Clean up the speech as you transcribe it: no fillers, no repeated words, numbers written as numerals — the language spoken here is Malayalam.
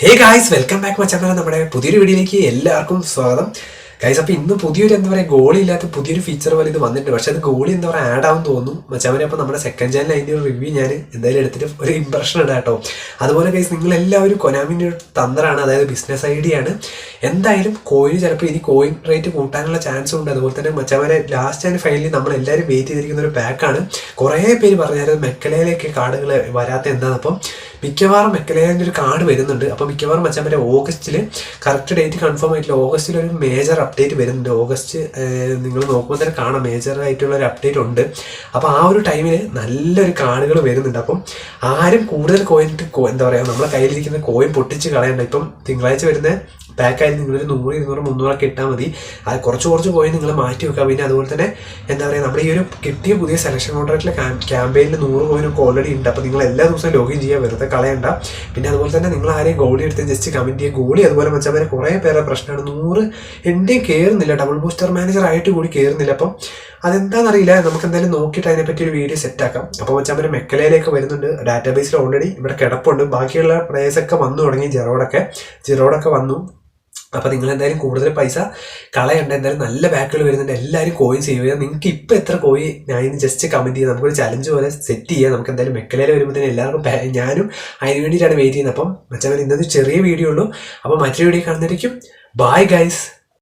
ഹേ ഗായ്സ്, വെൽക്കം ബാക്ക് മച്ചാൻ. നമ്മുടെ പുതിയൊരു വീഡിയോയിലേക്ക് എല്ലാവർക്കും സ്വാഗതം. ഗൈസ്, അപ്പോൾ ഇന്ന് പുതിയൊരു ഗോളി ഇല്ലാത്ത പുതിയൊരു ഫീച്ചർ പോലെ ഇത് വന്നിട്ടുണ്ട്. പക്ഷേ അത് ഗോളി ആഡ് ആവും തോന്നും മച്ചാമനെ. അപ്പോൾ നമ്മുടെ സെക്കൻഡ് ചാനൽ അതിൻ്റെ ഒരു റിവ്യൂ ഞാൻ എന്തായാലും എടുത്തിട്ട് ഒരു ഇമ്പ്രഷൻ ഉണ്ട് കേട്ടോ. അതുപോലെ ഗൈസ്, നിങ്ങളെല്ലാവരും കൊനാമിൻ്റെ ഒരു തന്ത്രമാണ്, അതായത് ബിസിനസ് ഐഡിയ ആണ്. എന്തായാലും കോയിൻ ചിലപ്പോൾ ഇനി കോയിൻ റേറ്റ് കൂട്ടാനുള്ള ചാൻസ് ഉണ്ട്. അതുപോലെ തന്നെ മച്ചാമനെ ലാസ്റ്റ് ആൻഡ് ഫൈനലി നമ്മളെല്ലാവരും വെയിറ്റ് ചെയ്തിരിക്കുന്ന ഒരു പാക്കാണ്. കുറേ പേര് പറഞ്ഞാൽ മെക്കലയിലേക്ക് കാർഡുകൾ വരാത്ത എന്താണ്. അപ്പം മിക്കവാറും മെക്കലേൻ്റെ ഒരു കാർഡ് വരുന്നുണ്ട്. അപ്പോൾ മിക്കവാറും മച്ചാൻ ഓഗസ്റ്റിൽ കറക്റ്റ് ഡേറ്റ് കൺഫേം ആയിട്ടില്ല. ഓഗസ്റ്റിൽ ഒരു മേജർ അപ്ഡേറ്റ് വരുന്നുണ്ട്. ഓഗസ്റ്റ് നിങ്ങൾ നോക്കുമ്പോൾ തന്നെ കാണാം, മേജർ ആയിട്ടുള്ള ഒരു അപ്ഡേറ്റ് ഉണ്ട്. അപ്പോൾ ആ ഒരു ടൈമിൽ നല്ലൊരു കാർഡുകൾ വരുന്നുണ്ട്. അപ്പം ആരും കൂടുതൽ കോയിൻ എന്താ പറയുക, നമ്മളെ കയ്യിലിരിക്കുന്ന കോയിൻ പൊട്ടിച്ച് കളയണ്ട. ഇപ്പം തിങ്കളാഴ്ച വരുന്ന പാക്കായി നിങ്ങളൊരു 100, 200, 300 ഇട്ടാൽ മതി. അത് കുറച്ച് കോയിൻ നിങ്ങൾ മാറ്റി വെക്കുക. പിന്നെ അതുപോലെ തന്നെ എന്താ പറയുക, നമ്മുടെ ഈ ഒരു കിട്ടിയ പുതിയ സെലക്ഷൻ കോൺട്രാക്റ്റിലെ ക്യാമ്പയിനിൽ 100 കോയിനൊക്കെ ഓൾറെഡി ഉണ്ട്. അപ്പോൾ നിങ്ങൾ എല്ലാ ദിവസവും ലോഗിൻ ചെയ്യുക, വെറുതെ കളയണ്ട. പിന്നെ അതുപോലെ തന്നെ നിങ്ങൾ ആരെയും ഗോളി എടുത്ത് ജസ്റ്റ് കമൻറ്റ് ചെയ്യുക. ഗോളി അതുപോലെ മച്ചാൻ കുറേ പേരുടെ പ്രശ്നമാണ്. 100 എൻ്റെയും കയറുന്നില്ല, ഡബിൾ ബൂസ്റ്റർ മാനേജർ ആയിട്ട് കൂടി കയറുന്നില്ല. അപ്പം അതെന്താണെന്നറിയില്ല. നമുക്ക് എന്തായാലും നോക്കിയിട്ട് അതിനെപ്പറ്റി ഒരു വീഡിയോ സെറ്റാക്കാം. അപ്പോൾ മച്ചാൻ മെക്കലയിലേക്ക് വരുന്നുണ്ട്. ഡാറ്റാബേസിൽ ഓൾറെഡി ഇവിടെ കിടപ്പുണ്ട്. ബാക്കിയുള്ള പ്ലേയേഴ്സൊക്കെ വന്നു തുടങ്ങി. ജിറോഡൊക്കെ വന്നു. അപ്പോൾ നിങ്ങൾ എന്തായാലും കൂടുതൽ പൈസ കളയണ്ട. എന്തായാലും നല്ല ബാക്കുകൾ വരുന്നുണ്ട്. എല്ലാവരും കോയിൻ സേവ് ചെയ്യുക. നിങ്ങൾക്ക് ഇപ്പോൾ എത്ര കോയിൻ ഞാൻ ഇന്ന് ജസ്റ്റ് കമൻറ്റ് ചെയ്യുക. നമുക്കൊരു ചലഞ്ച് പോലെ സെറ്റ് ചെയ്യുക. നമുക്ക് എന്തായാലും മെക്കലയിൽ വരുമ്പോഴത്തേനും എല്ലാവർക്കും ഞാനും അതിന് വേണ്ടിയിട്ടാണ് വെയിറ്റ് ചെയ്യുന്നത്. അപ്പം മച്ചാൻ ഇന്നൊരു ചെറിയ വീഡിയോ ഉള്ളൂ. അപ്പോൾ മറ്റൊരു വീഡിയോ കാണുന്നതായിരിക്കും. Bye guys.